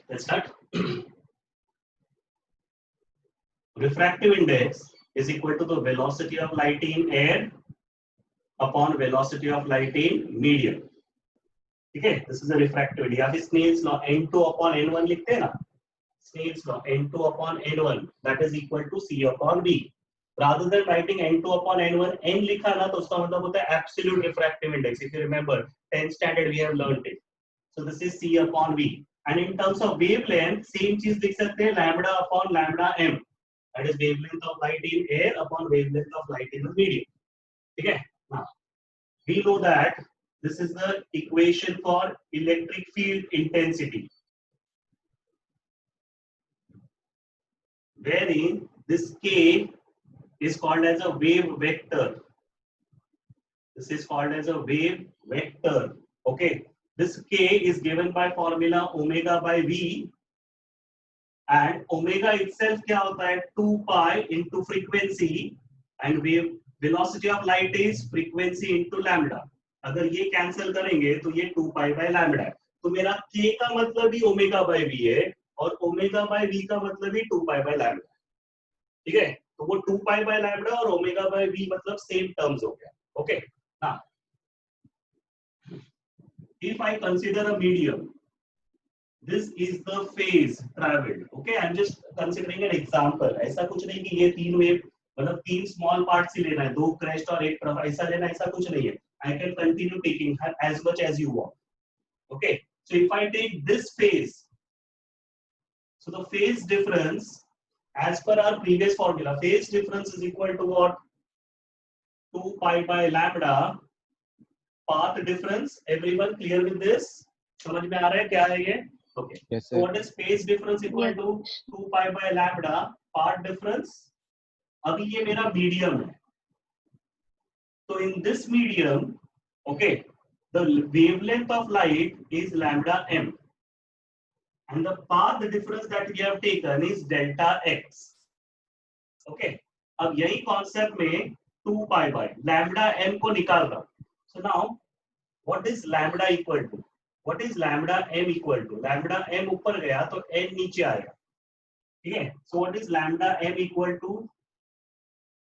Let's start. Refractive index is equal to the velocity of light in air upon velocity of light in medium. Okay, this is a refractive index. या फिर Snell's law n2 upon n1 लिखते हैं ना. Snell's law n2 upon n1 that is equal to c upon v. Rather than writing n2 upon n1, n लिखा ना तो उसका मतलब होता है absolute refractive index. If you remember 10th standard we have learned it. So this is c upon v. And in terms of wavelength, same चीज लिख सकते हैं lambda upon lambda m. That is wavelength of light in air upon wavelength of light in the medium. Okay. Now we know that this is the equation for electric field intensity, wherein this k is called as a wave vector. This is called as a wave vector. Okay. This k is given by formula omega by v. And omega itself क्या होता है 2 pi into frequency and wave velocity of light is frequency into lambda. अगर ये cancel करेंगे तो ये 2 pi by lambda है. तो मेरा k का मतलब भी omega by v है और omega by v का मतलब भी 2 pi by lambda. ठीक है, तो वो 2 pi by lambda और omega by v मतलब सेम टर्म्स हो गया. Okay. now if I consider a medium, this is the phase traveled. Okay, I'm just considering an example. ऐसा कुछ नहीं कि ये तीन वेव मतलब तीन small parts ही लेना है, दो crest और एक तरफ ऐसा लेना, ऐसा कुछ नहीं है. I can continue taking as much as you want. Okay, so if I take this phase, so the phase difference as per our previous formula, phase difference is equal to what? 2 pi by lambda path difference. Everyone clear with this? समझ में आ रहा है क्या है ये? Okay. Yes, so what is phase difference equal to 2 pi by lambda part difference? अभी ये मेरा medium है. So in this medium, okay, the wavelength of light is lambda m, and the path difference that we have taken is delta x. Okay. अब यही concept में 2 pi by lambda m को निकाल रहा. So now, what is lambda equal to? What is lambda m equal to? Lambda m ऊपर गया तो n नीचे आएगा. ठीक है. So what is lambda m equal to?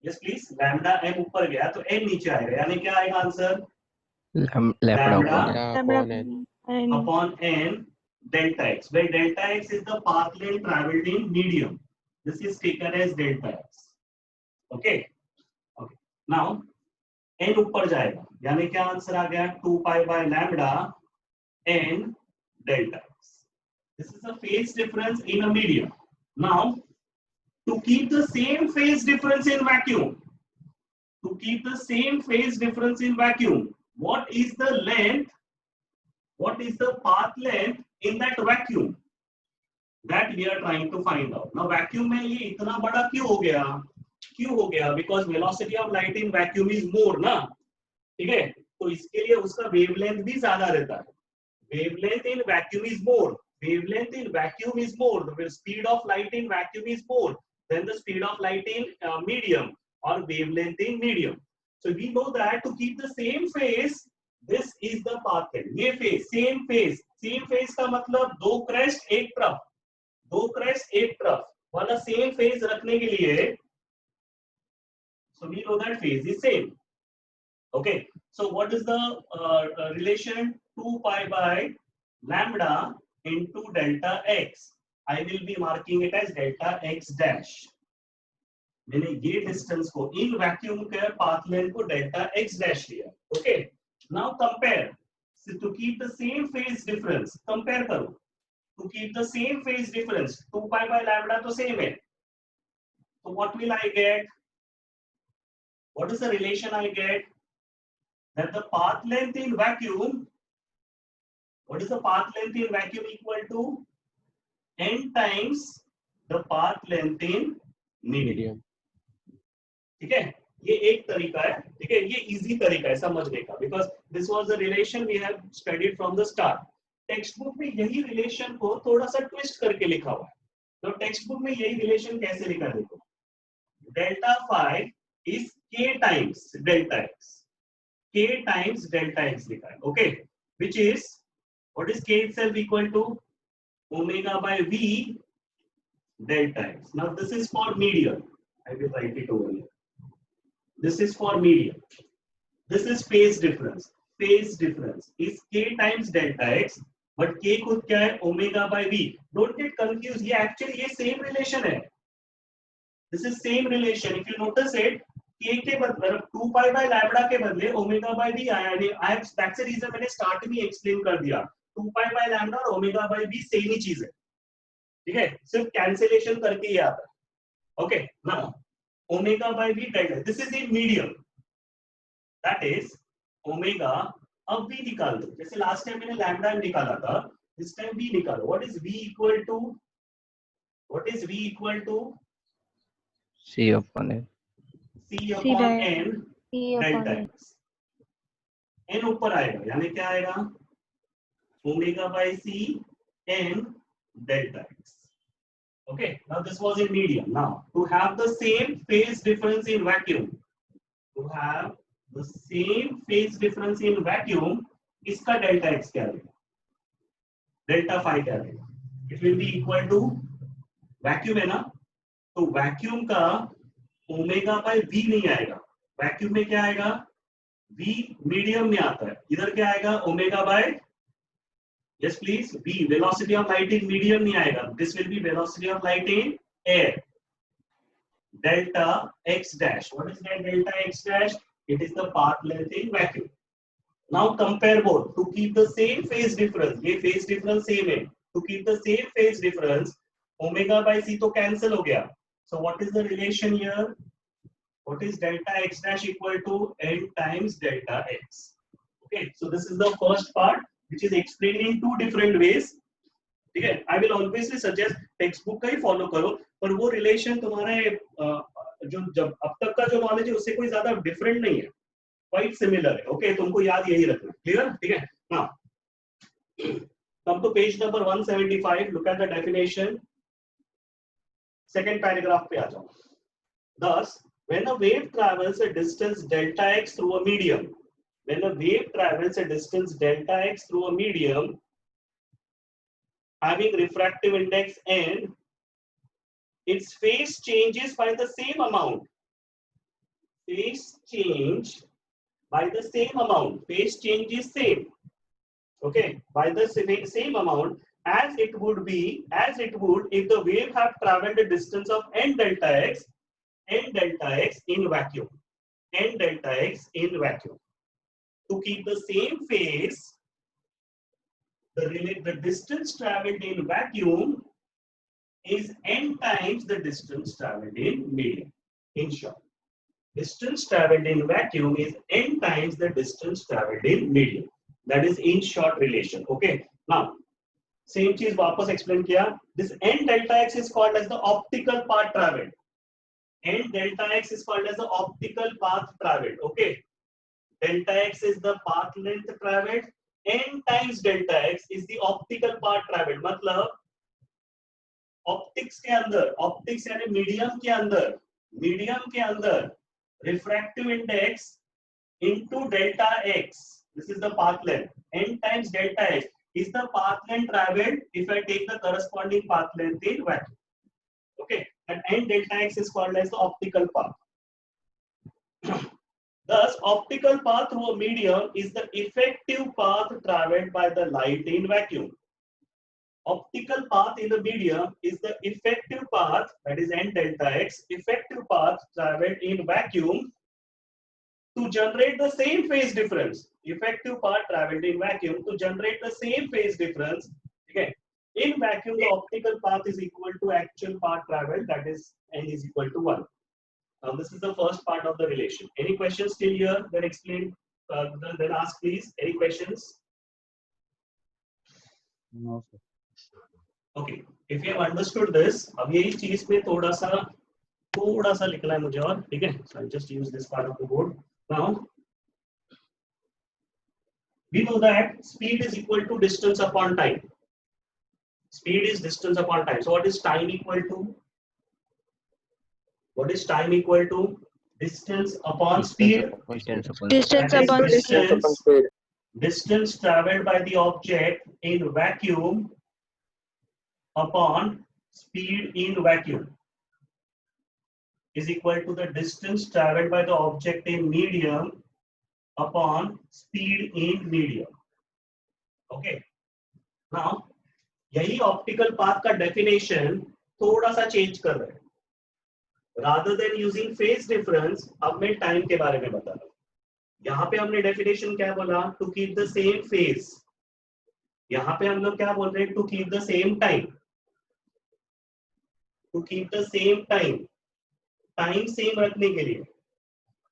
Yes please. Lambda m ऊपर गया तो n नीचे आएगा. यानी क्या आएगा answer? lambda upon n delta x, where delta x is the path length traveled in medium. This is taken as delta x. Okay. Okay. Now n ऊपर जाएगा. यानी क्या आंसर आ गया? 2 pi by lambda n delta x. This is the phase difference in a medium. Now, to keep the same phase difference in vacuum, what is the length? What is the path length in that vacuum? That we are trying to find out. Now, vacuum में ये इतना बड़ा क्यों हो गया? क्यों हो गया? Because velocity of light in vacuum is more, ना? ठीक है? तो इसके लिए उसका wavelength भी ज़्यादा रहता है. Wavelength in vacuum is more. Wavelength in vacuum is more. The speed of light in vacuum is more than the speed of light in medium or wavelength in medium. So we know that to keep the same phase, this is the path length. ये phase, same phase का मतलब दो crest एक तरफ वाला same phase रखने के लिए, so we know that phase is same. Okay. So what is the relation? 2 pi by lambda into delta x. I will be marking it as delta x dash. मैंने ये distance को in vacuum के path length को delta x dash लिया. Okay. Now compare. So to keep the same phase difference, compare करो. To keep the same phase difference, 2 pi by lambda तो same है. So what will I get? What is the relation I get? That the path length in vacuum, what is the path length in vacuum equal to? N times the path length in medium. ठीक है, ये एक तरीका है. ठीक है, ये easy तरीका है समझने का, because this was the relation we have studied from the start. Text book में यही रिलेशन को थोड़ा सा ट्विस्ट करके लिखा हुआ है. तो टेक्स्ट बुक में यही रिलेशन कैसे लिखा देखो. Delta phi is k times delta x. k times delta x लिखा है. Okay, which is what is k itself equal to? omega by v delta x. Now this is for medium. I will write it over here. This is for medium. This is phase difference. Phase difference is k times delta x, but k खुद क्या है? Omega by v. Don't get confused. ये actually ये same relation है. This is same relation. If you notice it, k के बदले 2 pi by lambda के बदले omega by v आया है. I have that's the reason मैंने start में explain कर दिया. 2 pi by lambda और omega by v same ही चीज है. ठीक है? सिर्फ cancellation करके ही आता है. Okay. Now omega by v delta. This is in medium. That is omega. अब v निकाल दो. जैसे last time मैंने lambda निकाला था. This time v निकालो. What is v equal to? What is v equal to? C upon N. C upon N delta x. N ऊपर आएगा यानी क्या आएगा? Omega by C N delta x. Okay. Now this was in medium. Now to have the same phase difference in vacuum, इसका delta x क्या आएगा? Delta phi क्या आएगा? It will be equal to vacuum है ना? तो vacuum का omega by v नहीं आएगा. वैक्यूम में क्या आएगा? v मीडियम में आता है. इधर क्या आएगा? Omega by, yes please, v velocity of light in medium नहीं आएगा. This will be velocity of light in air. Delta x dash. What is that delta x dash? It is the path length in vacuum. Now compare both to keep the same phase difference. ये phase difference same है. To keep the same phase difference, omega by c तो cancel हो गया. So what is the relation here? What is delta x dash equal to n times delta x? Okay, so this is the first part which is explained in two different ways. ठीक है? I will always suggest textbook का ही follow करो, पर वो relation तुम्हारे जो जब अब तक का जो knowledge है उससे कोई ज़्यादा different नहीं है, quite similar है. Okay, तुमको याद यही रखना. Clear? ठीक है? Now, come to page number 175. Look at the definition. Second paragraph पे आ जाओ. Thus, when a wave travels a distance delta x through a medium, having refractive index n, its phase changes by the same amount. Phase change is same. Okay, by the same amount. As it would if the wave have traveled a distance of n delta x in vacuum. To keep the same phase, the distance traveled in vacuum is n times the distance traveled in medium. In short, distance traveled in vacuum is n times the distance traveled in medium. That is in short relation. Okay. Now, same चीज वापस explain किया. This n delta x is called as the optical path traveled. N delta x is called as the optical path traveled. Okay, delta x is the path length traveled. N times delta x is the optical path traveled. मतलब optics के अंदर, optics यानी medium के अंदर refractive index into delta x. This is the path length. N times delta x is the path length traveled if I take the corresponding path length in vacuum. Okay, and n delta x is called as the optical path. Thus, optical path through a medium is the effective path traveled by the light in vacuum. Optical path in the medium is the effective path, that is n delta x, effective path traveled in vacuum to generate the same phase difference. Effective path traveled in vacuum to generate the same phase difference. Okay. In vacuum, the optical path is equal to actual path traveled, that is n is equal to 1. Now, this is the first part of the relation. Any questions till here? Then explain. Then ask, please. Any questions? No, sir. Okay. If you have understood this, अब यही चीज में थोड़ा सा लिखना है मुझे और, ठीक है? So I'll just use this part of the board. Now, we know that speed is equal to distance upon time. Speed is distance upon time. So what is time equal to? What is time equal to? Distance upon speed. Distance traveled by the object in vacuum upon speed in vacuum is equal to the distance traveled by the object in medium upon speed in medium. Okay. Now, यही optical path का definition थोड़ा सा change कर रहे हैं. Rather than using phase difference, अब मैं time के बारे में बता रहा हूं. यहाँ पे हमने डेफिनेशन क्या बोला? To keep the same phase. यहाँ पे हम लोग क्या बोल रहे हैं? To keep the same time. To keep the same time, time same रखने के लिए.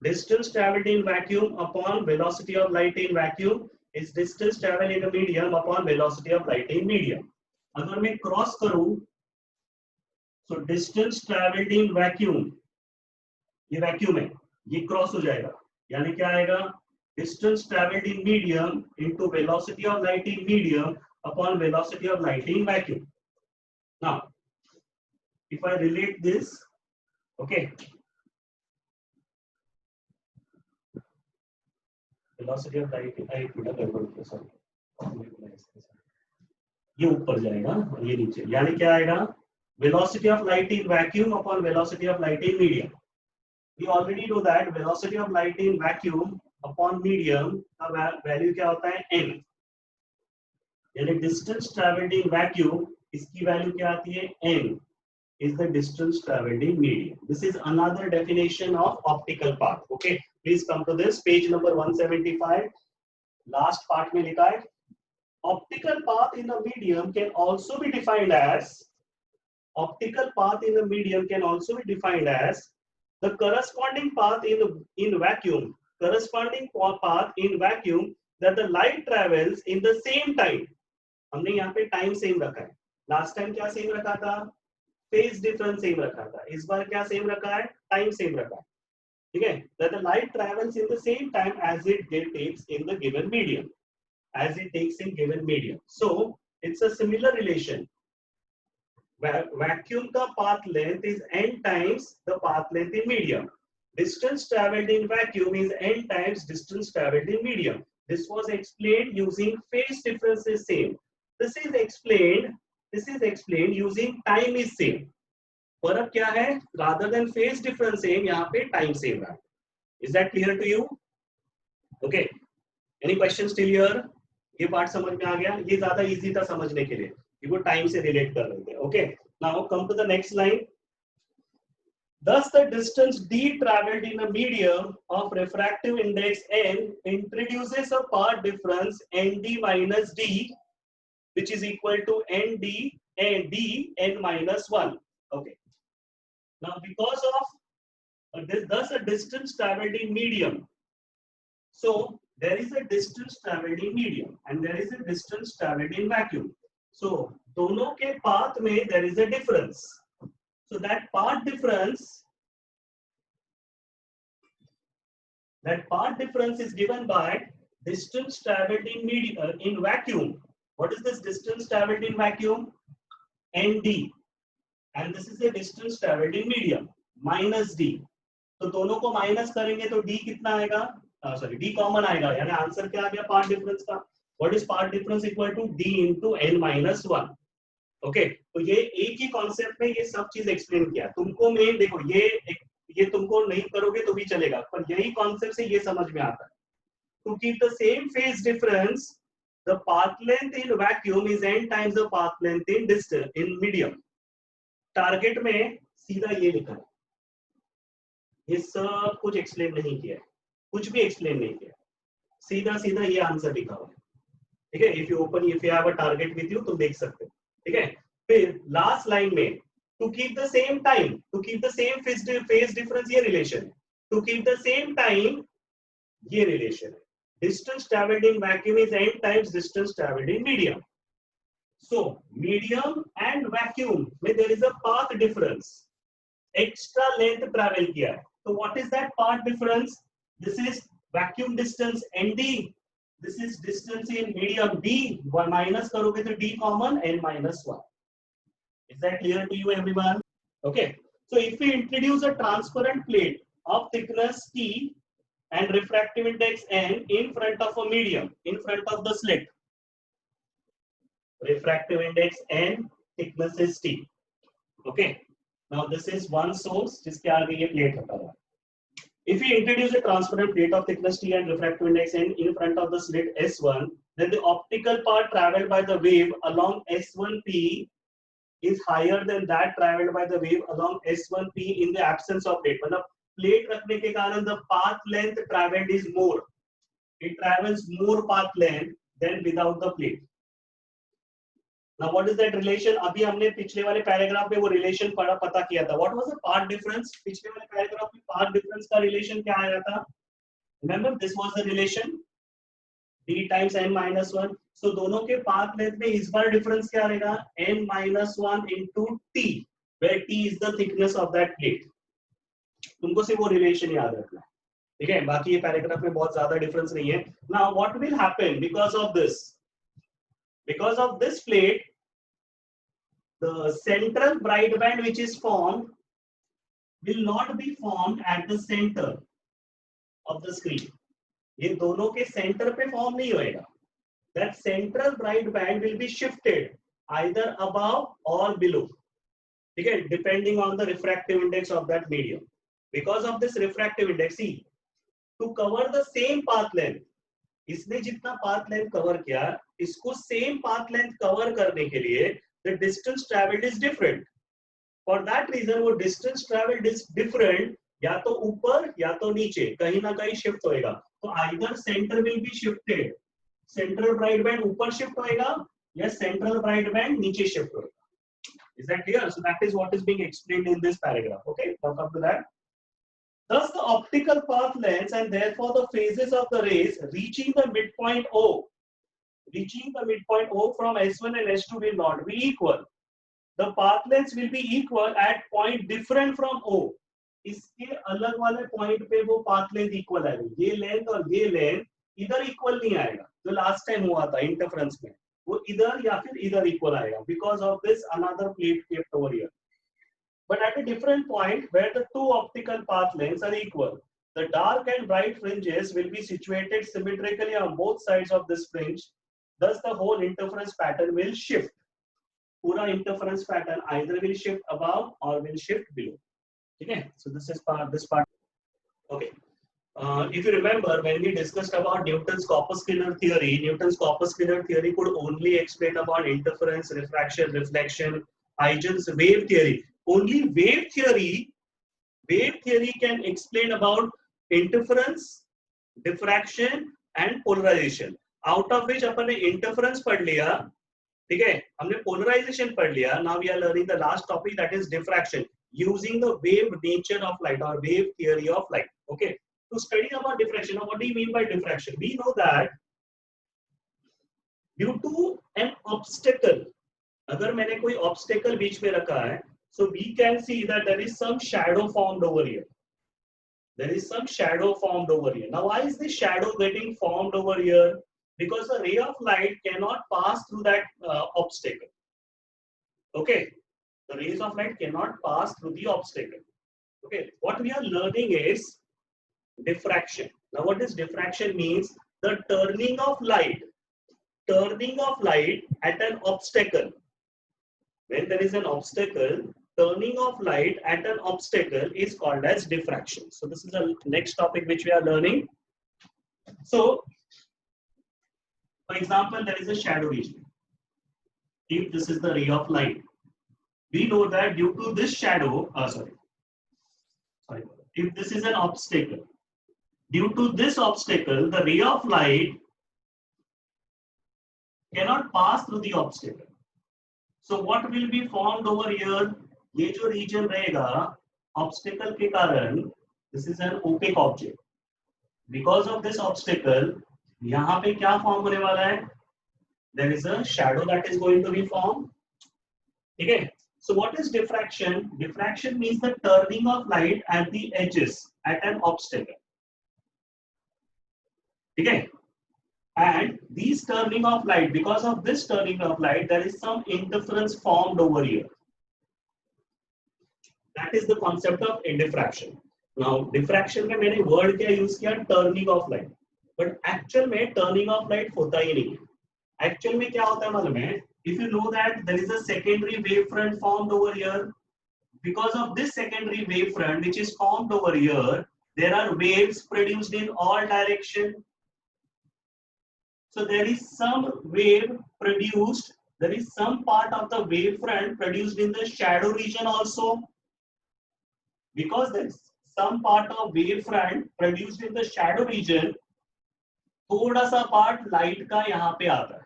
Distance traveled in vacuum upon velocity of light in vacuum is distance traveled in a medium upon velocity of light in medium. अगर मैं cross करूं, so distance traveled in vacuum, ये vacuum है, ये cross हो जाएगा, यानी क्या आएगा? Distance traveled in medium into velocity of light in medium upon velocity of light in vacuum. Now, if I relate this, okay. Velocity of light, ये ऊपर जाएगा और ये नीचे, यानी क्या आएगा? Velocity of light in vacuum upon velocity of light in medium. We already know that velocity of light in vacuum upon medium का वैल्यू क्या होता है? n. यानी distance traveled in vacuum, इसकी वैल्यू क्या आती है? n is the distance traveled in medium. This is another definition of optical path. Okay, please come to this page number 175. Last part में लिखा है, optical path in a medium can also be defined as, optical path in a medium can also be defined as the corresponding path in vacuum, corresponding path in vacuum that the light travels in the same time. हमने यहाँ पे time same रखा है. Last time क्या same रखा था? Phase difference same रखा था. इस बार क्या सेम रखा है? टाइम सेम रखा है. ठीक है? that the light travels in the same time as it takes in the given medium, as it takes in given medium. So it's a similar relation. Vacuum का path length is n times the path length in medium. Distance traveled in vacuum is n times distance traveled in medium. This was explained using phase difference is same. This is explained using time is same. फर्क क्या है? rather than phase difference same, यहाँ पे time same है. Is that clear to you? Okay. Any questions till here? ये part समझ में आ गया? ये ज्यादा इजी था समझने के लिए, ये वो टाइम से रिलेट कर रहे थे. Okay. Now come to the next line. Thus the distance d traveled in a medium of refractive index n introduces a path difference nd minus d, which is equal to nd and d n minus 1. Okay. Now because of thus a distance traveled in medium. So there is a distance traveled in medium and there is a distance traveled in vacuum. So दोनों के path में there is a difference. So that path difference is given by distance traveled in medium in vacuum. What is this distance traveled in vacuum? nd, and this is the distance traveled in medium minus d. तो दोनों को minus करेंगे तो d कितना आएगा? Sorry, d common आएगा, यानी answer क्या आ गया पार्ट डिफरेंस का? What is path difference? Equal to d into n minus 1. Okay, तो ये एक ही कॉन्सेप्ट में ये सब चीज एक्सप्लेन किया तुमको. मेन देखो, ये तुमको नहीं करोगे तो भी चलेगा, पर यही कॉन्सेप्ट से ये समझ में आता है. To keep the same phase difference, the path length in vacuum is n times the path length in distance in medium. Target में सीधा ये लिखा है, ये सब कुछ एक्सप्लेन नहीं किया है, कुछ भी एक्सप्लेन नहीं किया, सीधा सीधा ये आंसर लिखा हुआ है. ठीक है? If you have a target with you तुम देख सकते हो. ठीक है? फिर लास्ट लाइन में to keep the same time, to keep the same phase difference, ये रिलेशन है. To keep the same time, ये रिलेशन है. Distance traveled in vacuum is n times distance traveled in medium. So medium and vacuum में there is a path difference. Extra length travel किया है. So what is that path difference? This is vacuum distance nd. This is distance in medium d. Minus करोगे तो d common n minus 1. Is that clear to you everyone? Okay. So if we introduce a transparent plate of thickness t and refractive index n in front of a medium, in front of the slit. Refractive index n thickness is T. Okay. Now this is one source जिसके आगे ये plate रखा हुआ है. If we introduce a transparent plate of thickness T and refractive index N in front of the slit S1, then the optical part traveled by the wave along S1P is higher than that traveled by the wave along S1P in the absence of plate. मतलब plate रखने के कारण the path length traveled is more. It travels more path length than without the plate. Now what is that relation? अभी हमने पिछले वाले paragraph में वो रिलेशन पता किया था. What was the path difference? पिछले वाले पैराग्राफ में path difference का रिलेशन क्या आया था? Remember this was the relation d times n minus 1. So दोनों के path length में इस बार difference क्या रहेगा? n minus 1 into t, where t is the thickness of that plate. तुमको सिर्फ वो रिलेशन याद रखना है. ठीक है, बाकी ये पैराग्राफ में बहुत ज्यादा डिफरेंस नहीं है. Now what will happen because of this? Because of this plate, the central bright band which is formed will not be formed at the center of the screen. ये दोनों के center पे form नहीं होएगा. That central bright band will be shifted either above or below. ठीक है, depending on the refractive index of that medium. Because of this refractive index, see, to cover the same path length, इसने जितना path length cover किया, इसको same path length cover करने के लिए the distance traveled is different. For that reason, वो distance traveled is different, या तो ऊपर या तो नीचे कहीं ना कहीं shift होएगा. तो either center will be shifted, central bright band ऊपर shift होएगा या central bright band नीचे shift होएगा. Is that clear? So that is what is being explained in this paragraph. Okay, now come to that. Thus, the optical path lengths and therefore the phases of the rays reaching the midpoint O from S1 and S2 will not be equal. The path lengths will be equal at point different from O. इसके अलग वाले point पे वो path length equal आएगा. ये length और ये length इधर equal नहीं आएगा. जो last time हुआ था interference में, वो इधर या फिर इधर equal आएगा. Because of this, another plate kept over here. But at a different point where the two optical path lengths are equal, the dark and bright fringes will be situated symmetrically on both sides of this fringe. Thus, the whole interference pattern will shift. Pura interference pattern either will shift above or will shift below. Okay, so this part. Okay. If you remember, when we discussed about Newton's corpuscular theory could only explain about interference, refraction, reflection, Huygens wave theory. Only wave theory can explain about interference, diffraction and polarization. Out of which अपन ने interference पढ़ लिया, ठीक है, हमने polarization पढ़ लिया. Now we are learning the last topic, that is diffraction, using the wave nature of light or wave theory of light. Okay, to study about diffraction. Now what do you mean by diffraction? We know that due to an obstacle, अगर मैंने कोई obstacle बीच में रखा है, so we can see that there is some shadow formed over here. Now why is this shadow getting formed over here? Because the ray of light cannot pass through that obstacle. Okay, the rays of light cannot pass through the obstacle. Okay, what we are learning is diffraction. Now what is diffraction means? The turning of light at an obstacle. When there is an obstacle, turning of light at an obstacle is called as diffraction. So this is the next topic which we are learning. So, for example, there is a shadow region. If this is the ray of light, we know that due to this shadow, if this is an obstacle, due to this obstacle, the ray of light cannot pass through the obstacle. So what will be formed over here? ये जो region रहेगा obstacle के कारण, this is an opaque object. Because of this obstacle, यहाँ पे क्या form होने वाला है? There is a shadow that is going to be formed. ठीक है? So what is diffraction? Diffraction means the turning of light at the edges at an obstacle. ठीक है? And these turning of light, because of this turning of light, there is some interference formed over here. That is the concept of diffraction. Now, diffraction में मैंने word क्या use किया? Turning of light. But actual में turning of light होता ही नहीं है. Actual में क्या होता है मालूम है? if you know that there is a secondary wavefront formed over here, because of this secondary wavefront which is formed over here, there are waves produced in all directions. So there is some wave produced, there is some part of the wavefront produced in the shadow region also. Because there is some part of wavefront produced in the shadow region, थोड़ा सा part light का यहाँ पे आता है.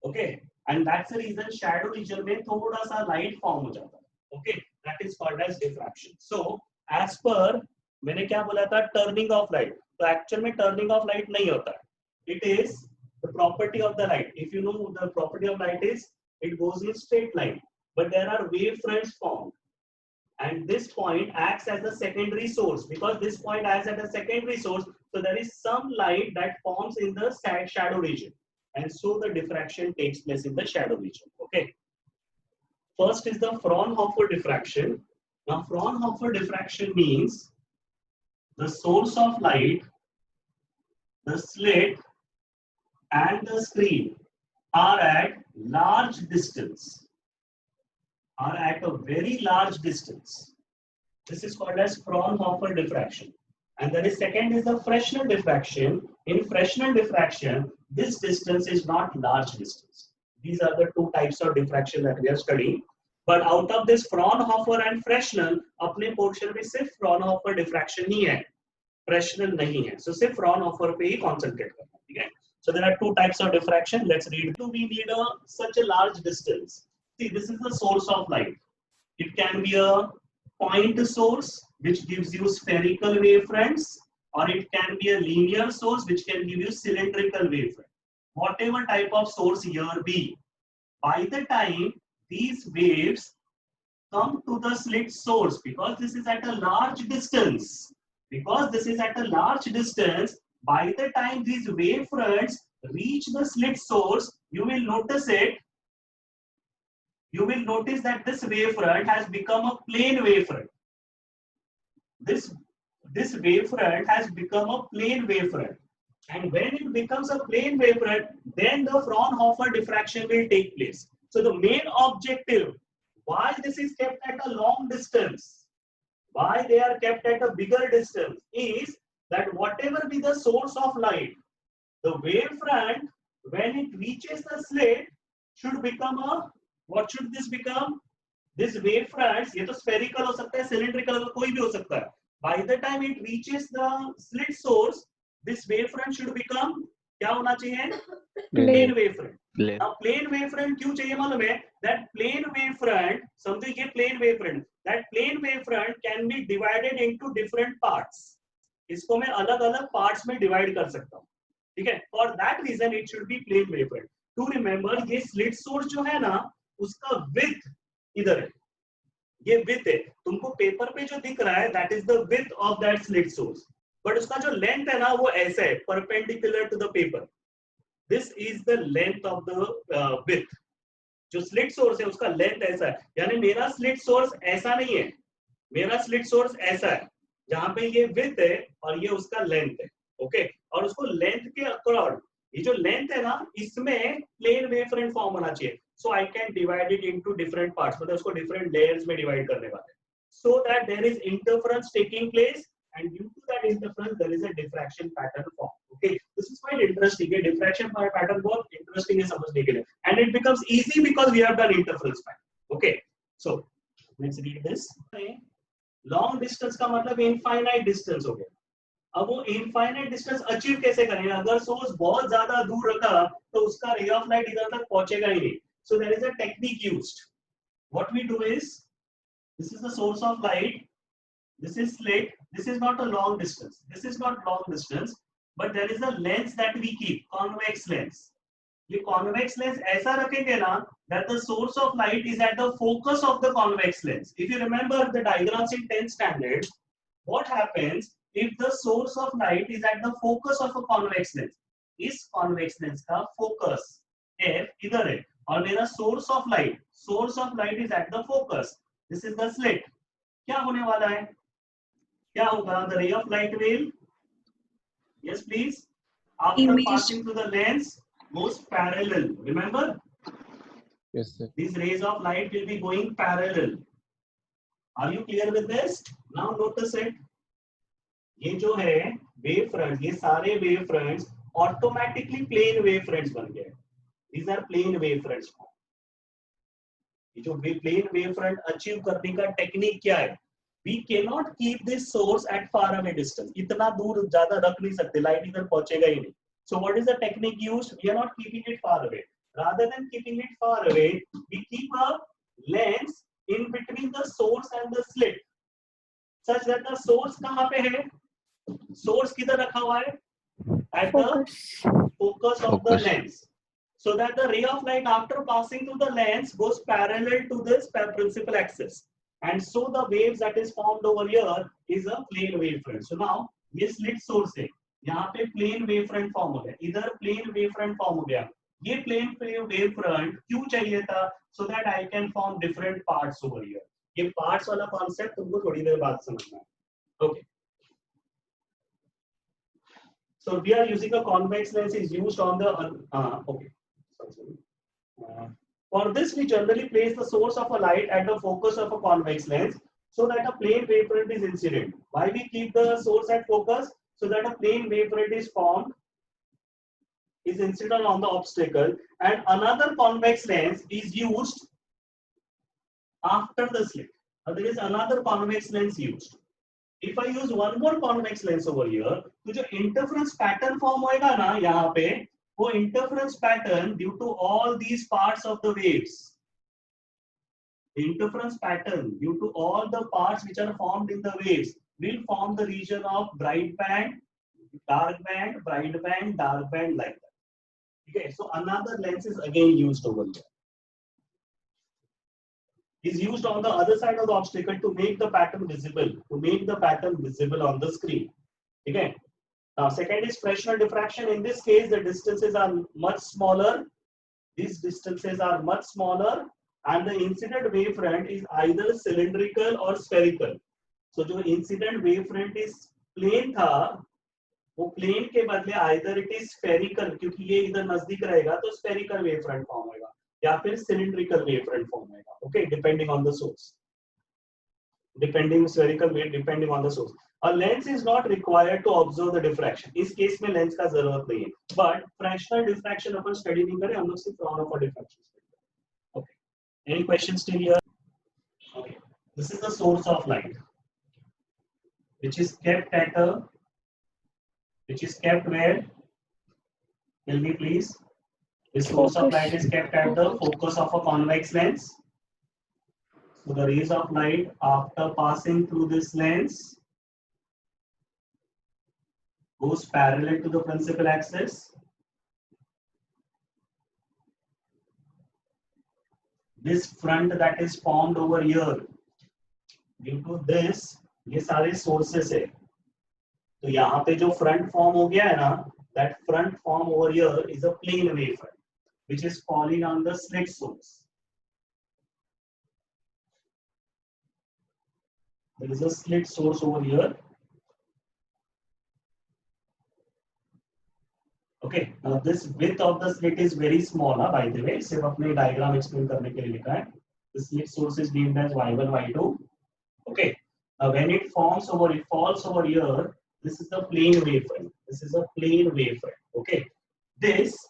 Okay, and that's the reason shadow region में थोड़ा सा light form हो जाता है. Okay, that is called as diffraction. So as per मैंने क्या बोला था, turning of light. तो actual में turning of light नहीं होता है. It is the property of the light. If you know the property of light is it goes in straight line, but there are wave fronts formed, and this point acts as a secondary source. Because this point acts as a secondary source, so there is some light that forms in the shadow region, and so the diffraction takes place in the shadow region. Okay. First is the Fraunhofer diffraction. Now Fraunhofer diffraction means the source of light, the slit and the screen are at large distance, are at a very large distance. This is called as Fraunhofer diffraction. And then the second is the Fresnel diffraction. In Fresnel diffraction, this distance is not large distance. These are the two types of diffraction that we are studying. But out of this Fraunhofer and Fresnel, अपने portion में सिर्फ Fraunhofer diffraction ही है, Fresnel नहीं है. So सिर्फ Fraunhofer पे ही concentrate करना, ठीक है? So there are two types of diffraction. Let's read. So we need such a large distance. See, this is the source of light. It can be a point source which gives you spherical wavefronts, or it can be a linear source which can give you cylindrical wavefront. Whatever type of source here be, by the time these waves come to the slit source, because this is at a large distance, by the time these wavefronts reach the slit source, you will notice that this wavefront has become a plane wavefront. This wavefront has become a plane wavefront. And when it becomes a plane wavefront, then the Fraunhofer diffraction will take place. So the main objective, why this is kept at a long distance, why they are kept at a bigger distance, is that whatever be the source of light, the wavefront, when it reaches the slit, should become a, what should this become? This wavefront, ये तो spherical हो सकता है, cylindrical कोई भी हो सकता है. By the time it reaches the slit source, this wavefront should become क्या होना चाहिए? Plane wavefront. Now plane wavefront क्यों चाहिए मालूम है? That plane wavefront, समझो ये plane wavefront, that plane wavefront can be divided into different parts. इसको मैं अलग-अलग parts में divide कर सकता हूँ, ठीक है? For that reason it should be plane wavefront. To remember, ये slit source जो है ना, उसका width इधर है, ये width है. तुमको पेपर पे जो दिख रहा है, that is the width of that slit source. But उसका जो length है ना, वो ऐसा है, perpendicular to the paper. This is the length of the width. जो slit source है, उसका length ऐसा है. यानी मेरा slit source ऐसा नहीं है, मेरा slit source ऐसा है, जहाँ पे ये width है और ये उसका length है, okay? और उसको length के अकॉर्ड, ये जो length है ना, इसमें plane wavefront form होना चाहिए. So I can divide it into different parts. मतलब उसको different layers में divide करने वाले. So that there is interference taking place, and due to that interference there is a diffraction pattern form. Okay, this is quite interesting. A diffraction pattern बहुत interesting है समझने के लिए, and it becomes easy because we have done interference pattern. Okay, so let's read this. Long distance का मतलब infinite distance हो गया. अब वो infinite distance achieve कैसे करेंगे? अगर source बहुत ज़्यादा दूर रखा तो उसका ray of light इधर तक पहुंचेगा ही नहीं. So there is a technique used. What we do is, this is the source of light, this is slit, this is not a long distance, this is not long distance, but there is a lens that we keep, convex lens. ये convex lens ऐसा रखेंगे ना, that the source of light is at the focus of the convex lens. If you remember the diagrams in 10th standard, what happens if the source of light is at the focus of a convex lens? इस convex lens का focus F इधर है, और मेरा source of light is at the focus. This is the slit. क्या होने वाला है? क्या होगा? The ray of light will, yes please, after passing through the lens goes parallel. Remember, Yes, sir. These rays of light will be going parallel. Are you clear with this? Now notice it. ये जो है wave front, ये सारे wave fronts automatically plane wave fronts बन गए. These are plane wave fronts. ये जो plane wave front achieve करने का technique क्या है? We cannot keep this source at far away distance. इतना दूर ज़्यादा रख नहीं सकते, light इधर पहुंचेगा ही नहीं. So what is the technique used? We are not keeping it far away. Rather than keeping it far away, we keep a lens in between the source and the slit, such that the source कहाँ पे है? Source किधर रखा हुआ है? At the focus of the lens, so that the ray of light after passing through the lens goes parallel to this principal axis, and so the waves that is formed over here is a plane wavefront. So now ये slit source है, यहाँ पे plane wavefront form हो गया, इधर plane wavefront form हो गया. ये plane wavefront क्यों चाहिए था? So that I can form different parts over here. ये parts वाला concept तुमको थोड़ी देर बाद समझना है. Okay. So we are using a convex lens is used on the okay. For this we generally place the source of a light at the focus of a convex lens so that a plane wavefront is incident. Why we keep the source at focus? So that a plane wavefront is formed, is incident on the obstacle, and another convex lens is used after the slit. There is another convex lens used. If I use one more convex lens over here, तो जो interference pattern form होएगा ना यहाँ पे, वो interference pattern due to all these parts of the waves, the interference pattern due to all the parts which are formed in the waves will form the region of bright band, dark band, bright band, dark band, like that. Okay, so another lens is again used over here. Is used on the other side of the obstacle to make the pattern visible, on the screen. Okay. Now, second is Fresnel diffraction. In this case, the distances are much smaller. These distances are much smaller, and the incident wavefront is either cylindrical or spherical. So, जो incident wavefront is plane था, वो plane के बदले either it is spherical, क्योंकि ये इधर नजदीक रहेगा, तो spherical wavefront form होगा, या फिर cylindrical wavefront form होगा. Okay, depending on the source. Spherical wave depending on the source. A lens is not required to observe the diffraction. इस केस में lens का जरूरत नहीं है. But Fresnel diffraction upon study नहीं करें, हम लोग सिर्फ Fraunhofer diffraction study करें. Okay. Any questions still here? Okay. This is the source of light, which is kept where? Tell me please. The source of light is kept at the focus of a convex lens. So the rays of light after passing through this lens goes parallel to the principal axis. This front that is formed over here, due to this, ये सारे sources है. तो यहाँ पे जो front form हो गया है ना, that front form over here is a plane wavefront, which is falling on the slit source. There is a slit source over here. Okay, now this width of the slit is very small, by the way. सिर्फ अपने diagram explain करने के लिए लिखा है. The slit source is named as Y1, Y2. Okay, now when it falls over here. This is the plane wavefront. Okay, this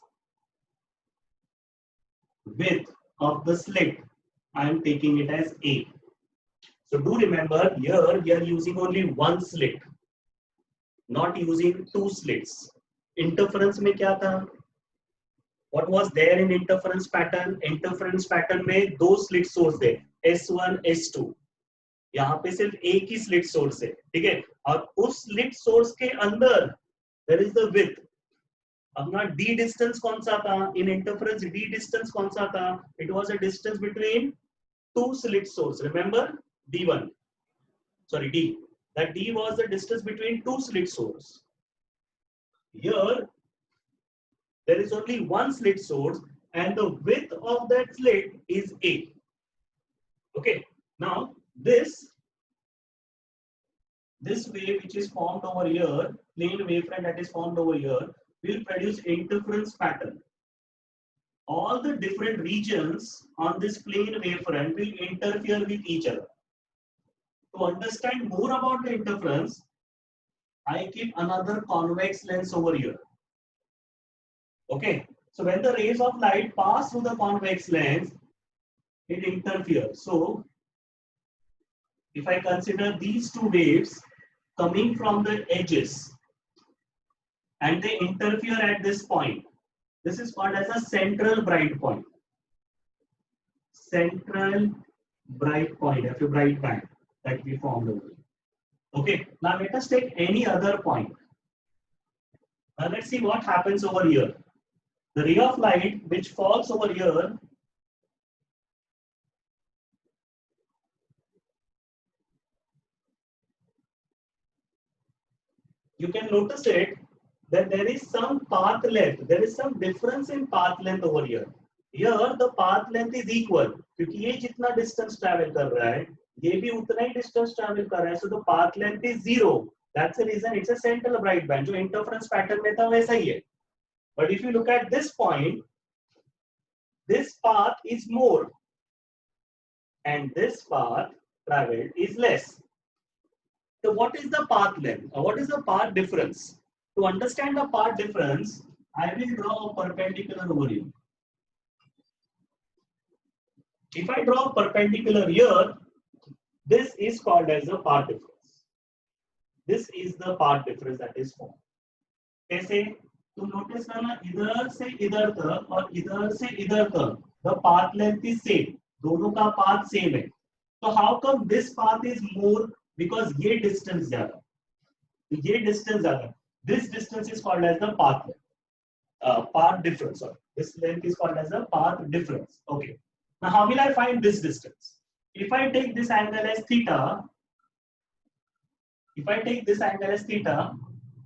width of the slit, I am taking it as A. So do remember, here we are using only one slit, not using two slits. Interference में क्या था? What was there in interference pattern? Interference pattern में दो slit source थे, S1, S2. यहाँ पे सिर्फ एक ही slit source है, ठीक है? और उस slit source के अंदर there is the width. अपना d distance कौन सा था? In interference, d distance कौन सा था? It was a distance between two slit source. Remember d1. Sorry, d. That d was the distance between two slit source. Here, there is only one slit source, and the width of that slit is A. Okay. Now this wave which is formed over here, plane wavefront that is formed over here, will produce interference pattern. all the different regions on this plane wavefront will interfere with each other. To understand more about the interference, I keep another convex lens over here. Okay, so when the rays of light pass through the convex lens, it interferes. So if I consider these two waves coming from the edges and they interfere at this point, this is called as a central bright point. Central bright point, a bright band that we formed over here. Okay, now let us take any other point. Now let's see what happens over here. The ray of light which falls over here you can notice it that there is some path length, there is some difference in path length over here. Here the path length is equal क्योंकि ये जितना distance travel कर रहा है ये भी उतना ही distance travel कर रहा है, so the path length is 0. That's the reason it's a central bright band. जो interference pattern में था वैसा ही है. But if you look at this point, this path is more and this path traveled is less. So what is the path length? What is the path difference? To understand the path difference, I will draw a perpendicular over here. If I draw a perpendicular here, this is called as the path difference. This is the path difference that is formed. कैसे? तुम notice करना इधर से इधर तक और इधर से इधर तक the path length is same. दोनों का path same है. So how come this path is more? Because ये distance ज़्यादा. ये distance ज़्यादा. This distance is called as the path length. Path difference. Sorry. This length is called as the path difference. Okay. Now how will I find this distance? If I take this angle as theta,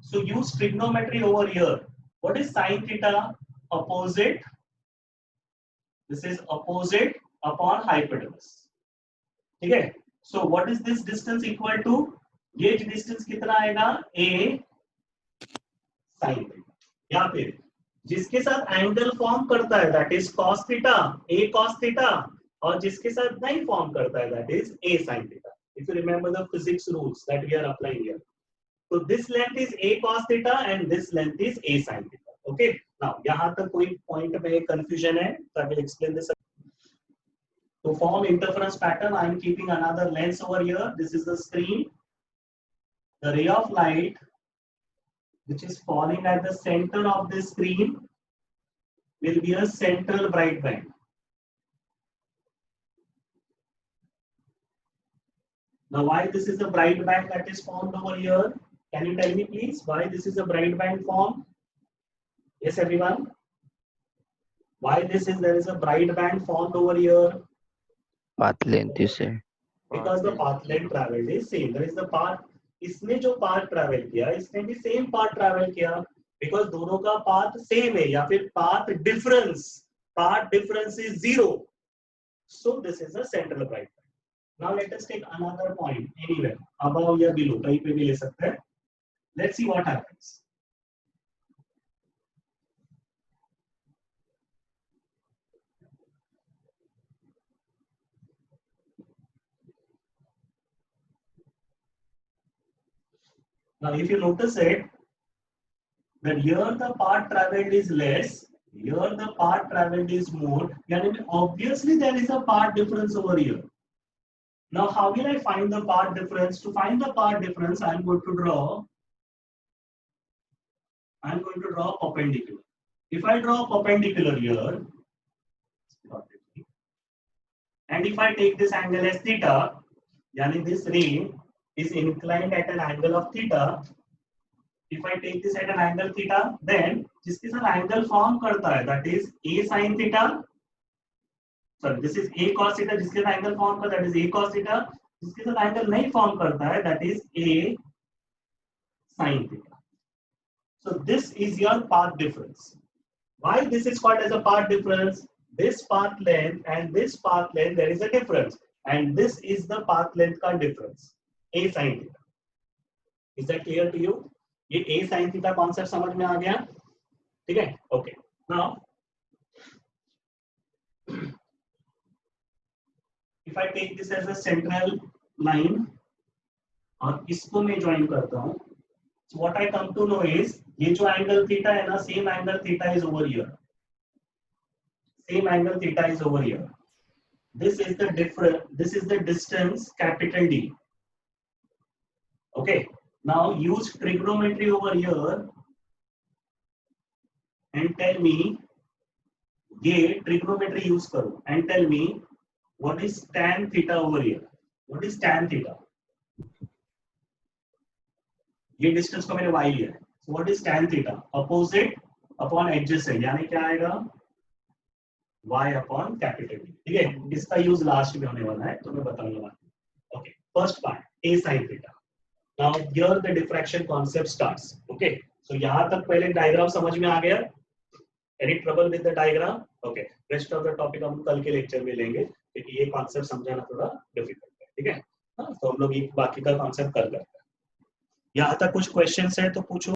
so use trigonometry over here. What is sine theta? Opposite. This is opposite upon hypotenuse. Okay. So what is this distance equal to? ये distance कितना आएगा? A sin theta. या फिर जिसके साथ angle form करता है that is cos theta, A cos theta, और जिसके साथ नहीं फॉर्म करता है that is A sin theta. If you remember the physics rules that we are applying here. So this length is A cos theta and this length is A sin theta. Okay. Now यहाँ तक कोई point में confusion है? So I will explain this. To form interference pattern, I am keeping another lens over here. This is the screen. The ray of light which is falling at the center of the screen will be a central bright band. Now why this is a bright band that is formed over here? Can you tell me please why this is a bright band formed? Yes everyone? Why there is a bright band formed over here? Path length is same. Because the path length traveled is same. There is the path. इसने जो path travel किया, इसने भी same path travel किया. Because दोनों का path same है या फिर path difference is 0. So this is a central bright band. Now let us take another point anywhere above या below. कहीं पे भी ले सकते हैं. Let's see what happens. Now, if you notice it, that here the path traveled is less, here the path traveled is more, and obviously there is a path difference over here. Now, how will I find the path difference? To find the path difference, I am going to draw perpendicular. If I draw perpendicular here, and if I take this angle as theta, yani this ray is inclined at an angle of theta. If I take this at an angle theta, then जिसके साथ angle form करता है that is A sin theta. Sorry, this is A cos theta. जिसके साथ angle form करता है that is A cos theta. जिसके साथ angle नहीं form करता है that is A sin theta. So this is your path difference. Why this is called as a path difference? This path length and this path length there is a difference, and this is the path length का difference. A sin theta. Is that clear to you? ये A sin theta concept समझ में आ गया? ठीक है? Okay. Now If I take this as a central line और इसको मैं ज्वाइन करता हूँ, so what I come to know is ये जो एंगल थीटा है ना, same angle theta is over here. Same angle theta is over here. This is the difference. This is the distance capital D. Okay. Now use trigonometry over here and tell me. ये trigonometry use करो and tell me what is tan theta over here. What is tan theta? ये distance को मैंने y लिया है. So what is tan theta? Opposite upon adjacent. यानी क्या आएगा? y upon capital D. ठीक है, इसका यूज लास्ट में होने वाला है तो मैं बताऊंगा. Okay, first part a sin theta. Now here the diffraction concept starts. Okay, so यहाँ तक पहले डायग्राम समझ में आ गया? Any trouble with the diagram? Okay, rest of the topic हम कल के लेक्चर में लेंगे क्योंकि ये कॉन्सेप्ट समझाना थोड़ा डिफिकल्ट है. ठीक है, हाँ, तो हम लोग ये बाकी का कॉन्सेप्ट कर लेते हैं. यहाँ तक कुछ क्वेश्चंस है तो पूछो.